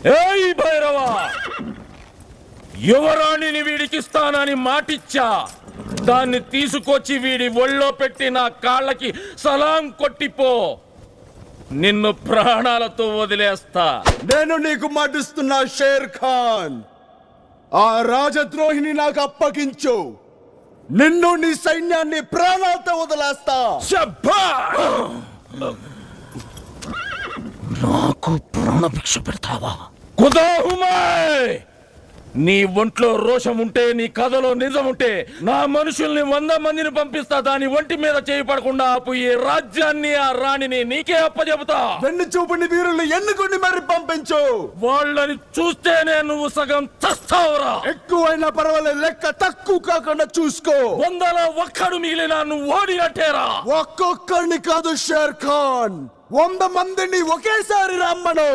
ఏయ్ భైరవా, యువరాణిని వీడికిస్తానని మాటిచ్చా. దాన్ని తీసుకొచ్చి వీడి ఒళ్ళో పెట్టి నా కాళ్ళకి సలాం కొట్టిపో. నిన్ను ప్రాణాలతో వదిలేస్తా. నేను నీకు మాటిస్తున్నా షేర్ ఖాన్, ఆ రాజద్రోహిని నాకు అప్పగించు. నిన్ను నీ సైన్యాన్ని ప్రాణాలతో వదిలేస్తా. నాకు ప్రాణభిక్ష పెడతావా? కుదాహుమాయ్, నీ ఒంట్లో రోషం ఉంటే, నీ కథలో నిజం ఉంటే, నా మనుషుల్ని 100 మందిని పంపిస్తా. దాని ఒంటి మీద చేయబడకుండా ఆపు. ఈ రాజ్యాన్ని, ఆ రాణిని నీకే అప్పచెబుతా. వెన్ను చూపుని వీరుల్ని ఎన్నుకుని మరి పంపించు. వాళ్ళని చూస్తేనే నువ్వు సగం చస్తావురా. ఎక్కువైనా పర్వాలేదు, లెక్క తక్కువ కాకుండా చూసుకో. 100లో ఒక్కడు మిగిలినా నువ్వు ఓడినట్టేరా. ఒక్కొక్కరిని కాదు షేర్ ఖాన్, 100 మందిని ఒకేసారి రమ్మను.